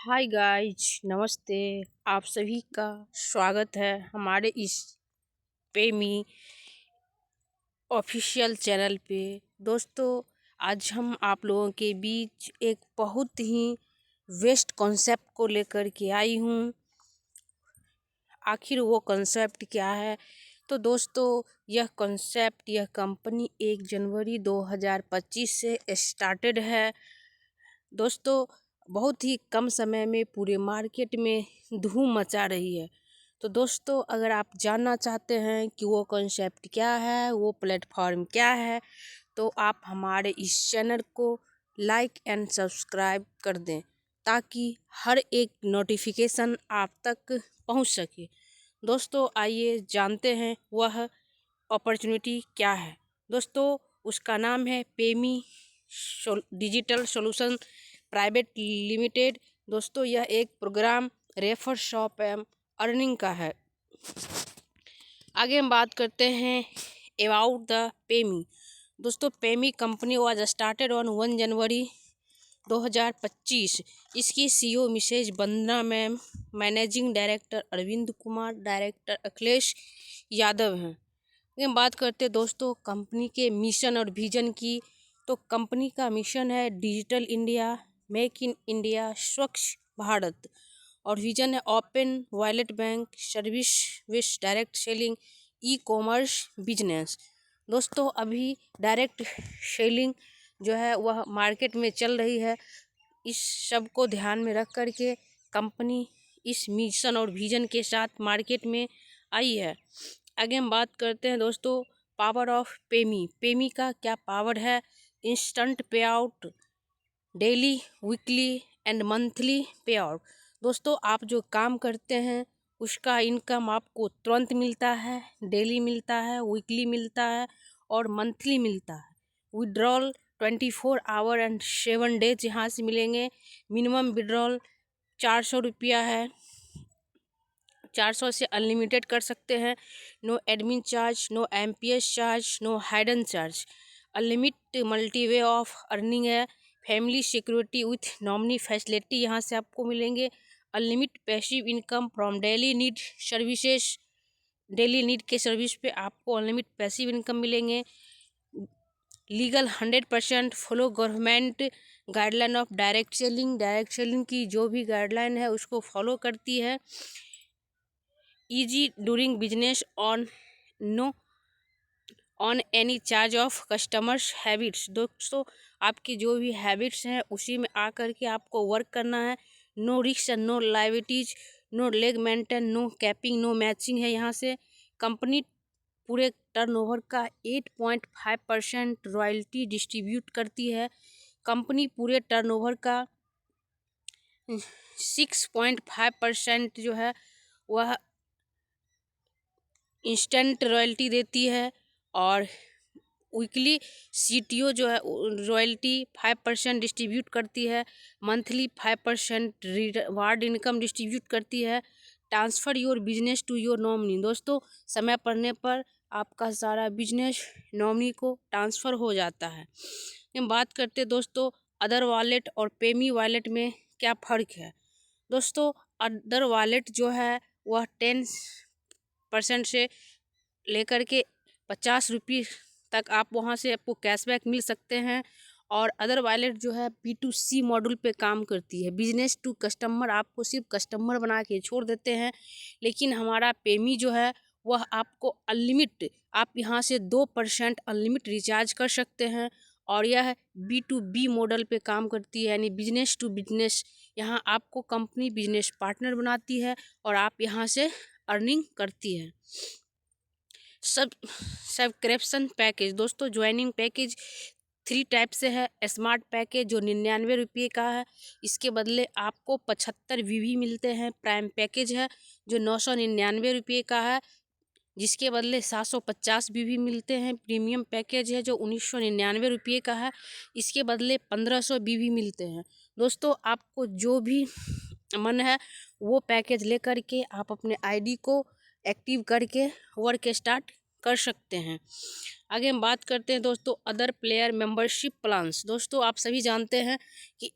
Hi guys, नमस्ते। आप सभी का स्वागत है हमारे इस पेमी ऑफिशियल चैनल पे। दोस्तों, आज हम आप लोगों के बीच एक बहुत ही बेस्ट कॉन्सेप्ट को लेकर के आई हूँ। आखिर वो कॉन्सेप्ट क्या है? तो दोस्तों, यह कंपनी 1 जनवरी 2025 से स्टार्टेड है। दोस्तों, बहुत ही कम समय में पूरे मार्केट में धूम मचा रही है। तो दोस्तों, अगर आप जानना चाहते हैं कि वो कॉन्सेप्ट क्या है, वो प्लेटफॉर्म क्या है, तो आप हमारे इस चैनल को लाइक एंड सब्सक्राइब कर दें ताकि हर एक नोटिफिकेशन आप तक पहुंच सके। दोस्तों, आइए जानते हैं वह अपॉर्चुनिटी क्या है। दोस्तों, उसका नाम है पेमी डिजिटल सॉल्यूशन प्राइवेट लिमिटेड। दोस्तों, यह एक program refer shop and earning का है। आगे हम बात करते हैं अबाउट द पेमी। दोस्तों, पेमी company was started on 1 January 2025। इसकी CEO Mrs Vandana ma'am, managing director Arvind Kumar, director Akhilesh Yadav हैं। हम बात करते हैं दोस्तों कंपनी के मिशन और विजन की। तो कंपनी का मिशन है digital India, make in India, स्वच्छ भारत। और विजन है open wallet bank service with direct selling e commerce business. दोस्तों, अभी डायरेक्ट सेलिंग जो है वह मार्केट में चल रही है। इस सब को ध्यान में रख कर के कंपनी इस मिशन और विजन के साथ मार्केट में आई है। आगे हम बात करते हैं दोस्तों पावर ऑफ पेमी। पेमी का क्या पावर है? इंस्टेंट पे out, daily, weekly and monthly पे आउट। दोस्तों, आप जो काम करते हैं उसका इनकम आपको तुरंत मिलता है, डेली मिलता है, वीकली मिलता है और मंथली मिलता है। विड्रॉल 24 आवर एंड 7 डेज यहाँ से मिलेंगे। मिनिमम विड्रॉल 400 रुपया है। 400 से अनलिमिटेड कर सकते हैं। No admin charge, no MPS charge, no hidden charge. Unlimited multi way of earning है। Family security with nominee facility यहाँ से आपको मिलेंगे। Unlimited passive income from daily need services. Daily need के सर्विस पे आपको अनलिमिटेड पैसिव इनकम मिलेंगे। Legal 100% follow government guideline of direct selling. Direct selling की जो भी गाइडलाइन है उसको फॉलो करती है। Easy during business on any charge of customers habits. दोस्तों, आपकी जो भी हैबिट्स हैं उसी में आकर के आपको वर्क करना है। No risk, no liabilities, no leg maintain, no capping, no matching है। यहाँ से कंपनी पूरे टर्नओवर का 8.5% रॉयल्टी डिस्ट्रीब्यूट करती है। कंपनी पूरे टर्नओवर का 6.5% जो है वह इंस्टेंट रॉयल्टी देती है। और वीकली सीटीओ जो है रॉयल्टी 5% डिस्ट्रीब्यूट करती है। मंथली 5% रिवार्ड इनकम डिस्ट्रीब्यूट करती है। Transfer your business to your nominee. दोस्तों, समय पड़ने पर आपका सारा बिजनेस नॉमिनी को ट्रांसफ़र हो जाता है। हम बात करते हैं दोस्तों अदर वॉलेट और पेमी वॉलेट में क्या फ़र्क है। दोस्तों, अदर वॉलेट जो है वह 10% से लेकर के 50 रुपये तक आप वहाँ से आपको कैशबैक मिल सकते हैं। और अदर वॉलेट जो है B2C मॉडल पे काम करती है। बिजनेस टू कस्टमर आपको सिर्फ कस्टमर बना के छोड़ देते हैं। लेकिन हमारा पेमी जो है वह आपको अनलिमिट, आप यहाँ से 2% अनलिमिट रिचार्ज कर सकते हैं। और यह B2B मॉडल पे काम करती है, यानी बिजनेस टू बिजनेस। यहाँ आपको कंपनी बिजनेस पार्टनर बनाती है और आप यहाँ से अर्निंग करती है। Subscription package. दोस्तों, ज्वाइनिंग पैकेज 3 टाइप से है। स्मार्ट पैकेज जो 99 रुपये का है, इसके बदले आपको 75 वीवी मिलते हैं। प्राइम पैकेज है जो 999 रुपये का है, जिसके बदले 750 वीवी मिलते हैं। प्रीमियम पैकेज है जो 1999 रुपये का है, इसके बदले 1500 वीवी मिलते हैं। दोस्तों, आपको जो भी मन है वो पैकेज लेकर के आप अपने आईडी को एक्टिव करके वर्क स्टार्ट कर सकते हैं। आगे हम बात करते हैं दोस्तों अदर प्लेयर मेंबरशिप प्लान्स। दोस्तों, आप सभी जानते हैं कि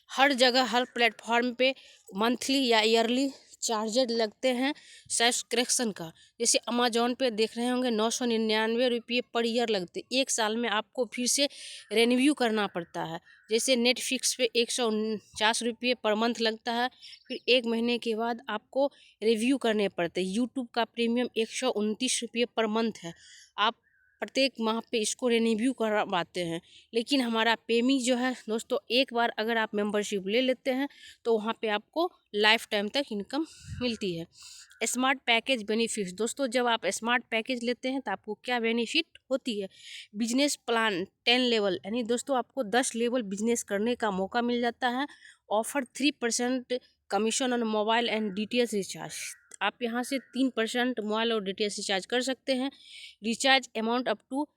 हर जगह हर प्लेटफॉर्म पे मंथली या ईयरली चार्जेड लगते हैं सब्सक्रिप्शन का। जैसे अमेजोन पे देख रहे होंगे 999 रुपये पर ईयर लगते, एक साल में आपको फिर से रिन्यू करना पड़ता है। जैसे नेटफ्लिक्स पे 149 रुपये पर मंथ लगता है, फिर एक महीने के बाद आपको रिव्यू करने पड़ते हैं। यूट्यूब का प्रीमियम 129 रुपये पर मंथ है, आप प्रत्येक माह पे इसको रिन्यू करवाते हैं। लेकिन हमारा पेमी जो है दोस्तों, एक बार अगर आप मेंबरशिप ले लेते हैं तो वहाँ पे आपको लाइफ टाइम तक इनकम मिलती है। स्मार्ट पैकेज बेनिफिट्स दोस्तों, जब आप स्मार्ट पैकेज लेते हैं तो आपको क्या बेनिफिट होती है। बिजनेस प्लान 10 लेवल, यानी दोस्तों आपको 10 लेवल बिजनेस करने का मौका मिल जाता है। Offer 3% commission on mobile and DTH recharge, आप यहाँ से 3% मोबाइल और DTH रिचार्ज कर सकते हैं। Recharge amount up to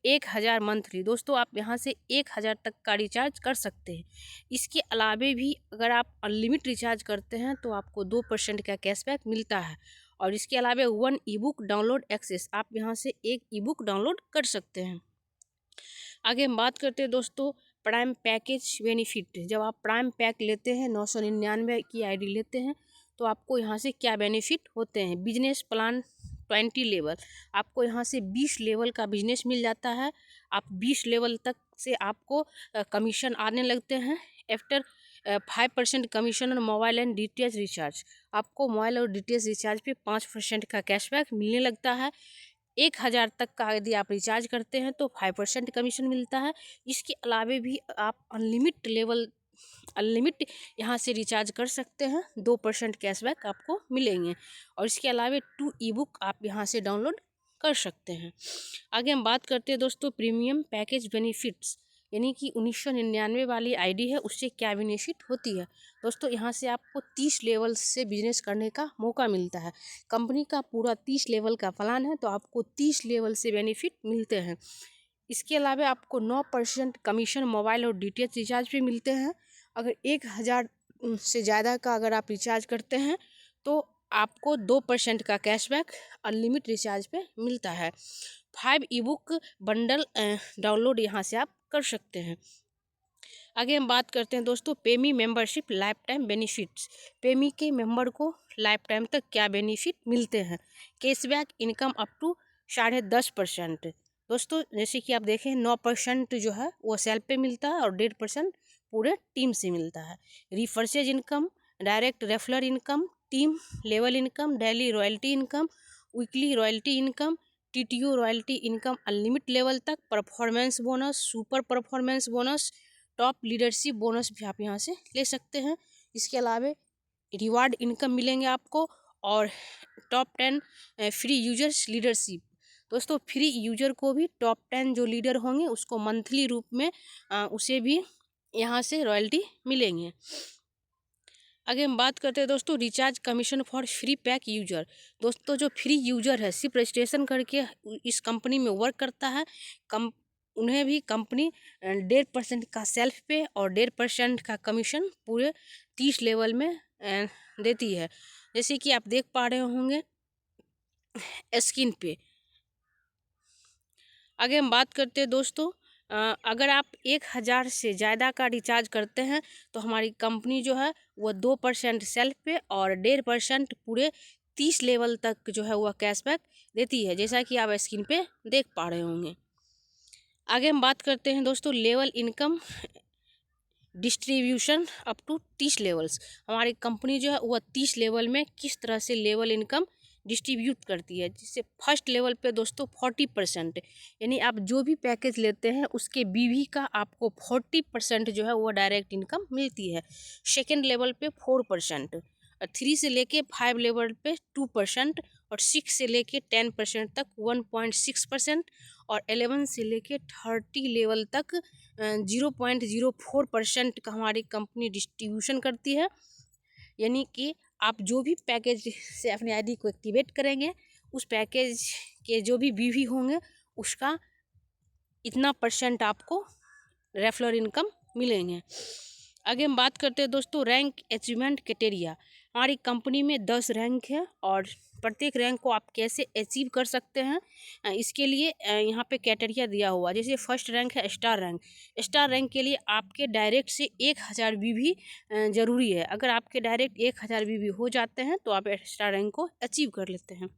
1000 monthly, दोस्तों आप यहाँ से 1000 तक का रिचार्ज कर सकते हैं। इसके अलावे भी अगर आप अनलिमिटेड रिचार्ज करते हैं तो आपको 2% का कैशबैक मिलता है। और इसके अलावे 1 ई-बुक डाउनलोड एक्सेस, आप यहाँ से 1 ई-बुक डाउनलोड कर सकते हैं। आगे हम बात करते हैं दोस्तों प्राइम पैकेज बेनिफिट। जब आप प्राइम पैक लेते हैं 999 की ID लेते हैं तो आपको यहाँ से क्या बेनिफिट होते हैं। बिजनेस प्लान 20 लेवल, आपको यहाँ से 20 लेवल का बिजनेस मिल जाता है। आप 20 लेवल तक से आपको कमीशन आने लगते हैं। After 5% commission on mobile and DTH recharge, आपको मोबाइल और DTH रिचार्ज पे 5% का कैशबैक मिलने लगता है। 1000 तक का यदि आप रिचार्ज करते हैं तो 5% कमीशन मिलता है। इसके अलावे भी आप अनलिमिट यहाँ से रिचार्ज कर सकते हैं, 2% कैशबैक आपको मिलेंगे। और इसके अलावे 2 ई-बुक आप यहाँ से डाउनलोड कर सकते हैं। आगे हम बात करते हैं दोस्तों प्रीमियम पैकेज बेनिफिट्स, यानी कि 1999 वाली ID है उससे क्या बेनिफिट होती है। दोस्तों यहाँ से आपको 30 लेवल से बिजनेस करने का मौका मिलता है। कंपनी का पूरा 30 लेवल का प्लान है तो आपको 30 लेवल से बेनिफिट मिलते हैं। इसके अलावा आपको 9% कमीशन मोबाइल और DTH रिचार्ज भी मिलते हैं। अगर 1000 से ज़्यादा का अगर आप रिचार्ज करते हैं तो आपको 2% का कैशबैक अनलिमिटेड रिचार्ज पे मिलता है। 5 ई-बुक बंडल डाउनलोड यहाँ से आप कर सकते हैं। आगे हम बात करते हैं दोस्तों पेमी मेंबरशिप लाइफ टाइम बेनिफिट्स। पेमी के मेंबर को लाइफ टाइम तक क्या बेनिफिट मिलते हैं। Cashback income up to 10.5%। दोस्तों जैसे कि आप देखें 9% जो है वो सेल्फ पे मिलता है और 1.5% पूरे टीम से मिलता है। रिफर्सेज income, direct referral income, team level income, daily royalty income, weekly royalty income, TTO royalty income unlimited level तक, performance bonus, super performance bonus, top leadership bonus भी आप यहाँ से ले सकते हैं। इसके अलावा रिवार्ड इनकम मिलेंगे आपको और टॉप 10 फ्री यूजर्स लीडरशिप। दोस्तों फ्री यूजर को भी टॉप 10 जो लीडर होंगे उसको मंथली रूप में उसे भी यहाँ से रॉयल्टी मिलेंगे। आगे हम बात करते हैं दोस्तों recharge commission for free pack user. दोस्तों जो फ्री यूजर है सिर्फ रजिस्ट्रेशन करके इस कंपनी में वर्क करता है, उन्हें भी कंपनी 1.5% का सेल्फ पे और 1.5% का कमीशन पूरे 30 लेवल में देती है। जैसे कि आप देख पा रहे होंगे स्क्रीन पे। आगे हम बात करते हैं दोस्तों अगर आप 1000 से ज़्यादा का रिचार्ज करते हैं तो हमारी कंपनी जो है वो 2% सेल्फ पे और 1.5% पूरे 30 लेवल तक जो है वह कैशबैक देती है, जैसा कि आप स्क्रीन पे देख पा रहे होंगे। आगे हम बात करते हैं दोस्तों level income distribution up to 30 levels. हमारी कंपनी जो है वह 30 लेवल में किस तरह से लेवल इनकम डिस्ट्रीब्यूट करती है। जिससे फर्स्ट लेवल पे दोस्तों 40%, यानी आप जो भी पैकेज लेते हैं उसके BV का आपको 40% जो है वो डायरेक्ट इनकम मिलती है। सेकेंड लेवल पे 4%, 3 से लेके 5 लेवल पे 2% और 6 से लेके 10% तक 1.6% और 11 से लेके 30 लेवल तक 0.04% का हमारी कंपनी डिस्ट्रीब्यूशन करती है। यानी कि आप जो भी पैकेज से अपनी ID को एक्टिवेट करेंगे उस पैकेज के जो भी BV होंगे उसका इतना % आपको रेफरल इनकम मिलेंगे। आगे हम बात करते हैं दोस्तों रैंक अचीवमेंट क्राइटेरिया। हमारी कंपनी में 10 रैंक है और प्रत्येक रैंक को आप कैसे अचीव कर सकते हैं इसके लिए यहाँ पे कैटेरिया दिया हुआ। जैसे फर्स्ट रैंक है स्टार रैंक। स्टार रैंक के लिए आपके डायरेक्ट से 1000 वीवी ज़रूरी है। अगर आपके डायरेक्ट 1000 वीवी हो जाते हैं तो आप स्टार रैंक को अचीव कर लेते हैं।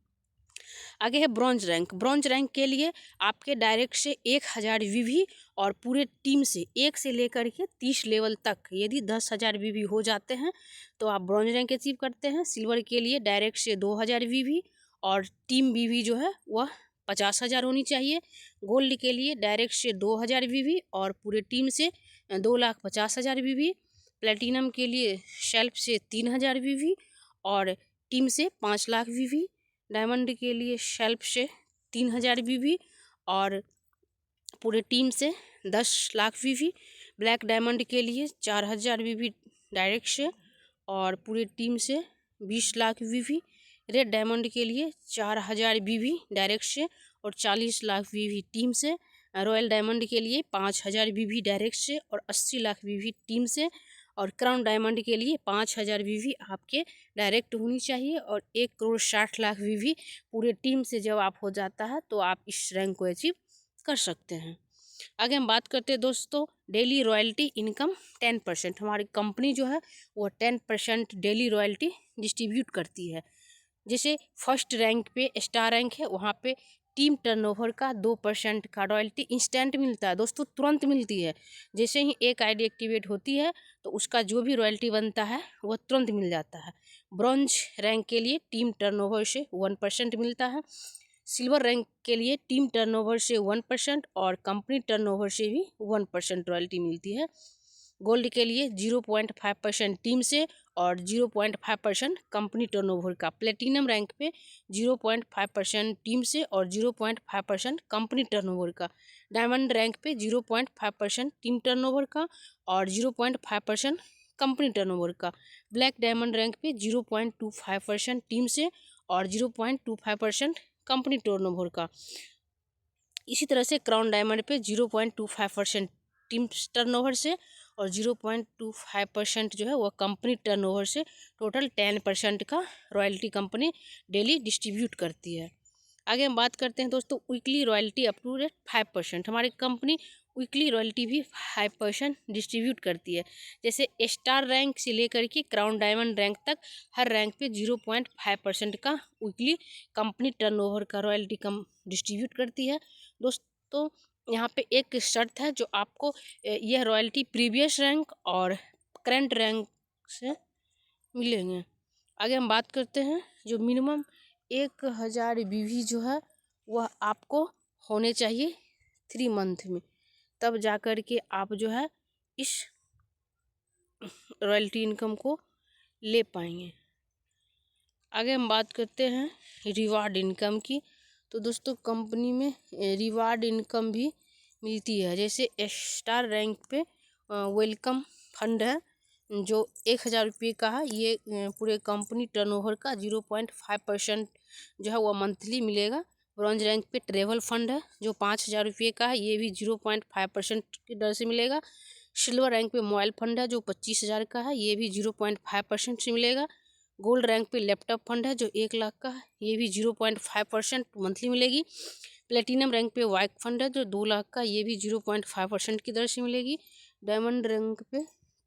आगे है ब्रॉन्ज रैंक। ब्रॉन्ज रैंक के लिए आपके डायरेक्ट से 1000 वीवी और पूरे टीम से 1 से लेकर के 30 लेवल तक यदि 10,000 वीवी हो जाते हैं तो आप ब्रॉन्ज रैंक अचीव करते हैं। सिल्वर के लिए डायरेक्ट से 2000 वीवी और टीम वीवी जो है वह 50,000 होनी चाहिए। गोल्ड के लिए डायरेक्ट से 2000 वीवी और पूरे टीम से 2,50,000 वीवी। प्लेटिनम के लिए शेल्फ से 3000 वीवी और टीम से 5 लाख वीवी। डायमंड के लिए शेल्फ से 3000 वीवी और पूरे टीम से 10 लाख वीवी। ब्लैक डायमंड के लिए 4000 वीवी डायरेक्ट से और पूरे टीम से 20 लाख वीवी। रेड डायमंड के लिए 4000 वीवी डायरेक्ट से और 40 लाख वीवी टीम से। रॉयल डायमंड के लिए 5000 वीवी डायरेक्ट से और 80 लाख वीवी टीम से। और क्राउन डायमंड के लिए 5000 वीवी आपके डायरेक्ट होनी चाहिए और 1,60,00,000 वीवी पूरे टीम से जब आप हो जाता है तो आप इस रैंक को अचीव कर सकते हैं। आगे हम बात करते हैं दोस्तों डेली रॉयल्टी इनकम 10%। हमारी कंपनी जो है वो 10% डेली रॉयल्टी डिस्ट्रीब्यूट करती है। जैसे फर्स्ट रैंक पे स्टार रैंक है, वहाँ पे टीम टर्नओवर का 2% का रॉयल्टी इंस्टेंट मिलता है दोस्तों, तुरंत मिलती है। जैसे ही एक आईडी एक्टिवेट होती है तो उसका जो भी रॉयल्टी बनता है वह तुरंत मिल जाता है। ब्रॉन्ज रैंक के लिए टीम टर्नओवर से 1% मिलता है। सिल्वर रैंक के लिए टीम टर्नओवर से 1% और कंपनी टर्नओवर से भी 1% रॉयल्टी मिलती है। गोल्ड के लिए 0.5% टीम से और 0.5% कंपनी टर्नओवर का। प्लेटिनम रैंक पे 0.5% टीम से और 0.5% कंपनी टर्नओवर का। डायमंड रैंक पे 0.5% टीम टर्नओवर का और 0.5% कंपनी टर्नओवर का। ब्लैक डायमंड रैंक पे 0.25% टीम से और 0.25% कंपनी टर्नओवर का। इसी तरह से क्राउन डायमंड पे 0.25% टीम टर्नओवर से और 0.25% जो है वह कंपनी टर्नओवर से। टोटल 10% का रॉयल्टी कंपनी डेली डिस्ट्रीब्यूट करती है। आगे हम बात करते हैं दोस्तों वीकली रॉयल्टी अप टू 5%। हमारी कंपनी वीकली रॉयल्टी भी 5% डिस्ट्रीब्यूट करती है। जैसे स्टार रैंक से लेकर के क्राउन डायमंड रैंक तक हर रैंक पे 0.5% का वीकली कंपनी टर्नओवर का रॉयल्टी कम डिस्ट्रीब्यूट करती है। दोस्तों यहाँ पे एक शर्त है जो आपको यह रॉयल्टी प्रीवियस रैंक और करंट रैंक से मिलेंगे। आगे हम बात करते हैं जो मिनिमम 1000 वीवी जो है वह आपको होने चाहिए 3 मंथ में, तब जा कर के आप जो है इस रॉयल्टी इनकम को ले पाएंगे। आगे हम बात करते हैं रिवार्ड इनकम की। तो दोस्तों कंपनी में रिवार्ड इनकम भी मिलती है। जैसे स्टार रैंक पे वेलकम फंड है जो 1000 रुपये का है। ये पूरे कंपनी टर्नओवर का 0.5% जो है वह मंथली मिलेगा। ब्रॉन्ज रैंक पे ट्रेवल फंड है जो 5000 रुपये का है, ये भी 0.5% की दर से मिलेगा। सिल्वर रैंक पे मोबाइल फंड है जो 25,000 का है, ये भी 0.5% से मिलेगा। गोल्ड रैंक पे लैपटॉप फंड है जो 1 लाख का है, ये भी 0.5% मंथली मिलेगी। प्लेटिनम रैंक पे वाइक फंड है जो 2 लाख का, ये भी 0.5% की दर से मिलेगी। डायमंड रैंक पे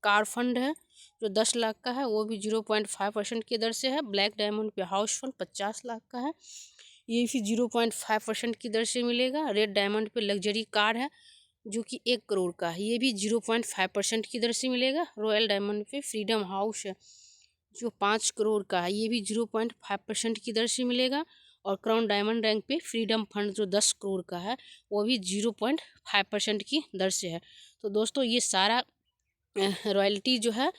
कार फंड है जो 10 लाख का है, वो भी 0.5% की दर से है। ब्लैक डायमंड पे हाउस फंड 50 लाख का है, ये भी 0.5% की दर से मिलेगा। रेड डायमंड पे लग्जरी कार है जो कि 1 करोड़ का है, ये भी 0.5% की दर से मिलेगा। रॉयल डायमंड पे फ्रीडम हाउस है जो 5 करोड़ का है, ये भी 0.5% की दर से मिलेगा। और क्राउन डायमंड रैंक पे फ्रीडम फंड जो 10 करोड़ का है वो भी 0.5% की दर से है। तो दोस्तों ये सारा रॉयल्टी जो है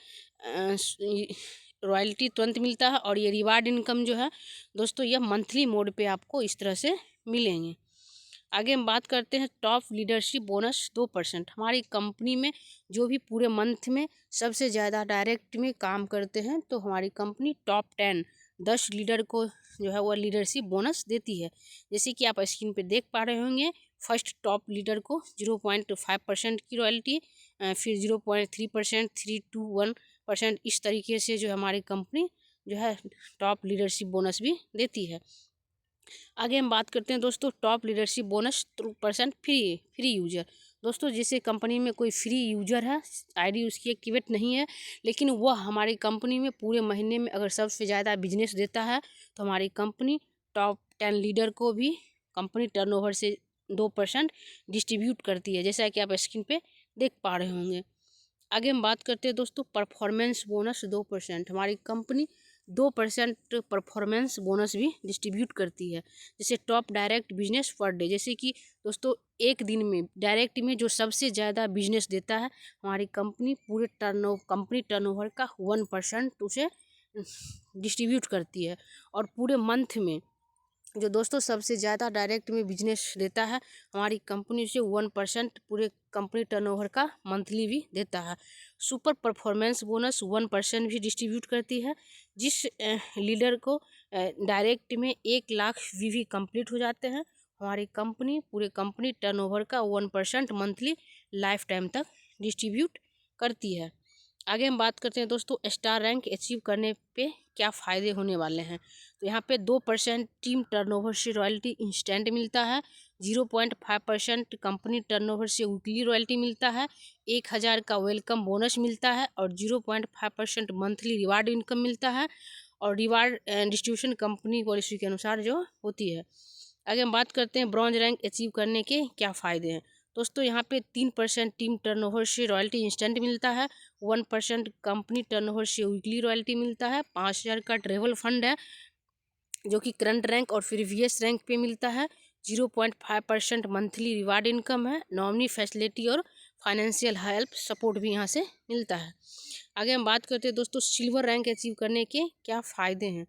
रॉयल्टी तुरंत मिलता है और ये रिवार्ड इनकम जो है दोस्तों यह मंथली मोड पे आपको इस तरह से मिलेंगे। आगे हम बात करते हैं टॉप लीडरशिप बोनस 2%। हमारी कंपनी में जो भी पूरे मंथ में सबसे ज़्यादा डायरेक्ट में काम करते हैं तो हमारी कंपनी टॉप 10 लीडर को जो है वह लीडरशिप बोनस देती है। जैसे कि आप स्क्रीन पे देख पा रहे होंगे, फर्स्ट टॉप लीडर को 0.5% की रॉयल्टी, फिर 0.3%, 3 to 1% इस तरीके से जो हमारी कंपनी जो है टॉप लीडरशिप बोनस भी देती है। आगे हम बात करते हैं दोस्तों top leadership bonus 2% free user. दोस्तों जैसे कंपनी में कोई फ्री यूजर है, आईडी उसकी एक्टिवेट नहीं है, लेकिन वह हमारी कंपनी में पूरे महीने में अगर सबसे ज़्यादा बिजनेस देता है तो हमारी कंपनी टॉप 10 लीडर को भी कंपनी टर्नओवर से 2% डिस्ट्रीब्यूट करती है, जैसा कि आप स्क्रीन पे देख पा रहे होंगे। आगे हम बात करते हैं दोस्तों परफॉर्मेंस बोनस 2%। हमारी कंपनी 2% परफॉर्मेंस बोनस भी डिस्ट्रीब्यूट करती है। जैसे top direct business per day, जैसे कि दोस्तों एक दिन में डायरेक्ट में जो सबसे ज़्यादा बिजनेस देता है हमारी कंपनी पूरे कंपनी टर्नओवर का 1% उसे डिस्ट्रीब्यूट करती है। और पूरे मंथ में जो दोस्तों सबसे ज़्यादा डायरेक्ट में बिजनेस देता है हमारी कंपनी से 1% पूरे कंपनी टर्नओवर का मंथली भी देता है। सुपर परफॉर्मेंस बोनस 1% भी डिस्ट्रीब्यूट करती है। जिस लीडर को डायरेक्ट में 1 लाख वीवी कंप्लीट हो जाते हैं हमारी कंपनी पूरे कंपनी टर्नओवर का 1% मंथली लाइफ टाइम तक डिस्ट्रीब्यूट करती है। आगे हम बात करते हैं दोस्तों स्टार रैंक अचीव करने पे क्या फ़ायदे होने वाले हैं। तो यहाँ पे 2% टीम टर्नओवर से रॉयल्टी इंस्टेंट मिलता है, 0.5% कंपनी टर्नओवर से वीकली रॉयल्टी मिलता है, 1000 का वेलकम बोनस मिलता है और 0.5% मंथली रिवार्ड इनकम मिलता है। और रिवार्ड डिस्ट्रीब्यूशन कंपनी पॉलिसी के अनुसार जो होती है। आगे हम बात करते हैं ब्रॉन्ज रैंक अचीव करने के क्या फ़ायदे हैं। दोस्तों यहाँ पे 3% टीम टर्नओवर से रॉयल्टी इंस्टेंट मिलता है, 1% कंपनी टर्नओवर से वीकली रॉयल्टी मिलता है, 5000 का ट्रेवल फंड है जो कि करंट रैंक और प्रीवियस रैंक पे मिलता है, 0.5% मंथली रिवार्ड इनकम है, नॉमिनी फैसिलिटी और फाइनेंशियल हेल्प सपोर्ट भी यहाँ से मिलता है। आगे हम बात करते हैं दोस्तों सिल्वर रैंक अचीव करने के क्या फ़ायदे हैं।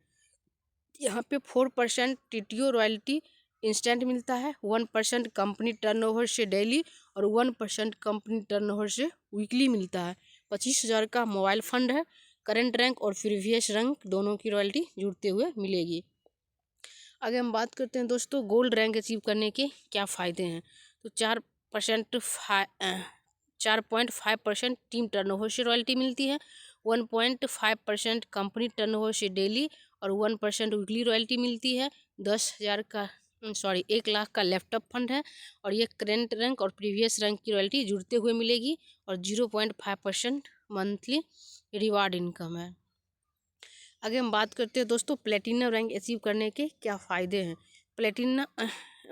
यहाँ पे 4% टीटीओ रॉयल्टी इंस्टेंट मिलता है, 1% कंपनी टर्नओवर से डेली और 1% कंपनी टर्नओवर से वीकली मिलता है, 25,000 का मोबाइल फंड है, करंट रैंक और प्रीवियस रैंक दोनों की रॉयल्टी जुड़ते हुए मिलेगी। आगे हम बात करते हैं दोस्तों गोल्ड रैंक अचीव करने के क्या फ़ायदे हैं। तो 4.5% टीम टर्नओवर से रॉयल्टी मिलती है, 1.5% कंपनी टर्नओवर से डेली और 1% वीकली रॉयल्टी मिलती है, 1 लाख का लैपटॉप फंड है और ये करंट रैंक और प्रीवियस रैंक की रॉयल्टी जुड़ते हुए मिलेगी और 0.5% मंथली रिवार्ड इनकम है। आगे हम बात करते हैं दोस्तों प्लेटिनम रैंक अचीव करने के क्या फ़ायदे हैं। प्लेटिनम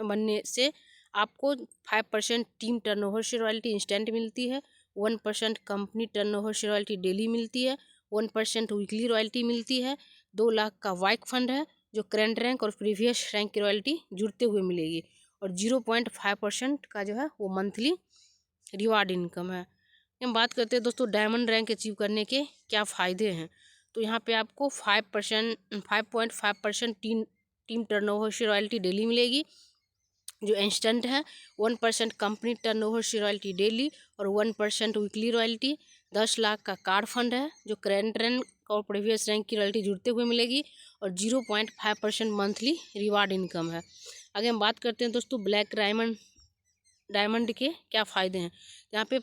बनने से आपको 5% टीम टर्नओवर से रॉयल्टी इंस्टेंट मिलती है, 1% कंपनी टर्नओवर से रॉयल्टी डेली मिलती है, 1% वीकली रॉयल्टी मिलती है, 2 लाख का वाइक फंड है जो करंट रैंक और प्रीवियस रैंक की रॉयल्टी जुड़ते हुए मिलेगी और 0.5% का जो है वो मंथली रिवार्ड इनकम है। हम बात करते हैं दोस्तों डायमंड रैंक अचीव करने के क्या फ़ायदे हैं। तो यहाँ पे आपको 5.5% टीम टर्नओवर से रॉयल्टी डेली मिलेगी जो इंस्टेंट है, 1% कंपनी टर्नओवर से रॉयल्टी डेली और 1% वीकली रॉयल्टी, 10 लाख का कार फंड है जो करंट रैंक और प्रीवियस रैंक की रॉयल्टी जुड़ते हुए मिलेगी और 0.5% मंथली रिवार्ड इनकम है। आगे हम बात करते हैं दोस्तों ब्लैक डायमंड के क्या फ़ायदे हैं। यहाँ पे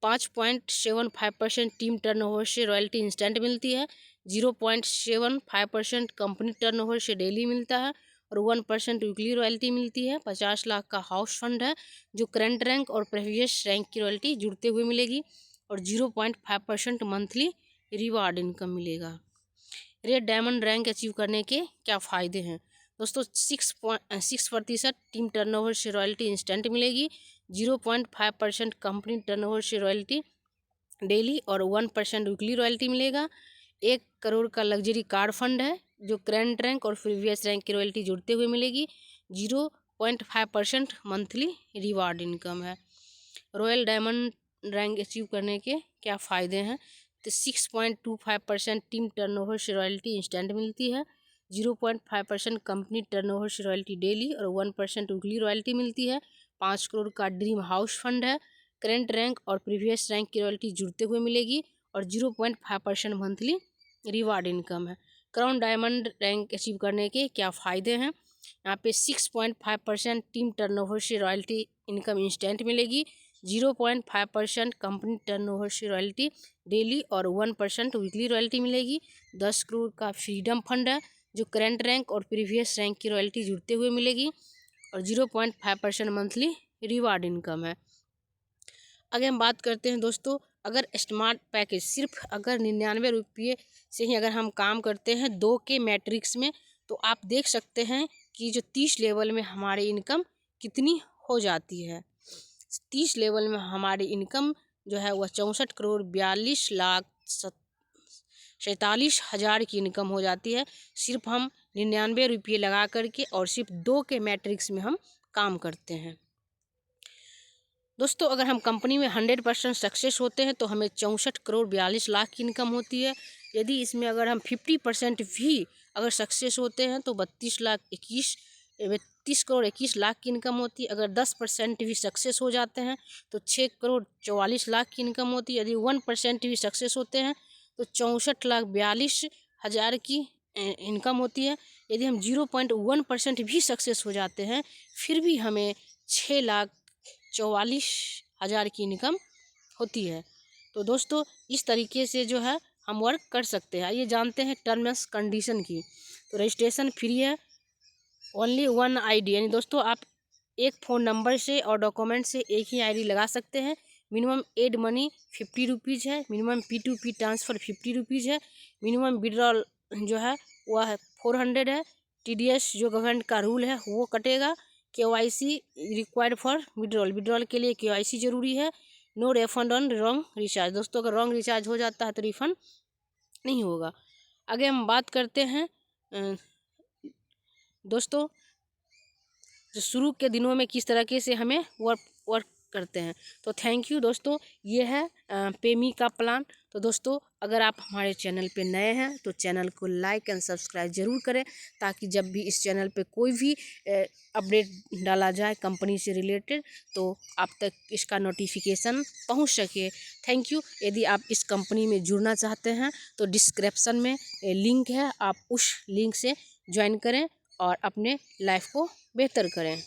5.75% टीम टर्नओवर से रॉयल्टी इंस्टेंट मिलती है, 0.75% कंपनी टर्नओवर से डेली मिलता है और 1% वीकली रॉयल्टी मिलती है, 50 लाख का हाउस फंड है जो करंट रैंक और प्रीवियस रैंक की रॉयल्टी जुड़ते हुए मिलेगी और 0.5% मंथली रिवार्ड इनकम मिलेगा। रेड डायमंड रैंक अचीव करने के क्या फ़ायदे हैं। दोस्तों 6% टीम टर्नओवर से रॉयल्टी इंस्टेंट मिलेगी, 0.5% कंपनी टर्नओवर से रॉयल्टी डेली और 1% वीकली रॉयल्टी मिलेगा, 1 करोड़ का लग्जरी कार फंड है जो करंट रैंक और प्रीवियस रैंक की रॉयल्टी जुड़ते हुए मिलेगी, 0.5% मंथली रिवार्ड इनकम है। रॉयल डायमंड रैंक अचीव करने के क्या फ़ायदे हैं। तो 6.25% टीम टर्नओवर से रॉयल्टी इंस्टेंट मिलती है, 0.5% कंपनी टर्नओवर से रॉयल्टी डेली और 1% वीकली रॉयल्टी मिलती है, 5 करोड़ का ड्रीम हाउस फंड है, करंट रैंक और प्रीवियस रैंक की रॉयल्टी जुड़ते हुए मिलेगी और 0.5% मंथली रिवार्ड इनकम है। क्राउन डायमंड रैंक अचीव करने के क्या फ़ायदे हैं। यहाँ पे 6.5% टीम टर्नओवर से रॉयल्टी इनकम इंस्टेंट मिलेगी, 0.5% कंपनी टर्नओवर से रॉयल्टी डेली और 1% वीकली रॉयल्टी मिलेगी। 10 करोड़ का फ्रीडम फंड है जो करंट रैंक और प्रीवियस रैंक की रॉयल्टी जुड़ते हुए मिलेगी और 0.5% मंथली रिवार्ड इनकम है। अगर हम बात करते हैं दोस्तों, अगर स्मार्ट पैकेज सिर्फ अगर 99 रुपये से ही अगर हम काम करते हैं 2 के मैट्रिक्स में, तो आप देख सकते हैं कि जो 30 लेवल में हमारी इनकम कितनी हो जाती है। 30 लेवल में हमारी इनकम जो है वह 64 करोड़ 42 लाख 47 हज़ार की इनकम हो जाती है, सिर्फ हम 99 रुपये लगा करके और सिर्फ 2 के मैट्रिक्स में हम काम करते हैं। दोस्तों, अगर हम कंपनी में 100% सक्सेस होते हैं तो हमें 64 करोड़ 42 लाख की इनकम होती है। यदि इसमें अगर हम 50% भी अगर सक्सेस होते हैं तो 32 करोड़ 21 लाख की इनकम होती है। अगर 10% भी सक्सेस हो जाते हैं तो 6 करोड़ 44 लाख की इनकम होती है। यदि 1% भी सक्सेस होते हैं तो 64 लाख 42 हज़ार की इनकम होती है। यदि हम 0.1% भी सक्सेस हो जाते हैं फिर भी हमें 6 लाख 44 हज़ार की इनकम होती है। तो दोस्तों, इस तरीके से जो है हम वर्क कर सकते हैं। ये जानते हैं टर्म्स कंडीशन की। तो रजिस्ट्रेशन फ्री है, ओनली 1 ID, यानी दोस्तों आप एक फ़ोन नंबर से और डॉक्यूमेंट से एक ही ID लगा सकते हैं। मिनिमम एड मनी 50 रुपीज़ है, मिनिमम P2P ट्रांसफ़र 50 रुपीज़ है, मिनिमम विड्रॉल जो है वह 400 है। TDS जो गवर्नमेंट का रूल है वो कटेगा। KYC रिक्वायर्ड फॉर विड्रॉल के लिए KYC ज़रूरी है। No refund on wrong recharge. दोस्तों, अगर रॉन्ग रिचार्ज हो जाता है तो रिफ़ंड नहीं होगा। आगे हम बात करते हैं दोस्तों, जो शुरू के दिनों में किस तरीके से हमें वर्क करते हैं। तो थैंक यू दोस्तों, ये है पेमी का प्लान। तो दोस्तों, अगर आप हमारे चैनल पे नए हैं तो चैनल को लाइक एंड सब्सक्राइब ज़रूर करें, ताकि जब भी इस चैनल पे कोई भी अपडेट डाला जाए कंपनी से रिलेटेड तो आप तक इसका नोटिफिकेशन पहुंच सके। Thank you. यदि आप इस कंपनी में जुड़ना चाहते हैं तो डिस्क्रिप्शन में लिंक है, आप उस लिंक से ज्वाइन करें और अपने लाइफ को बेहतर करें।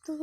तो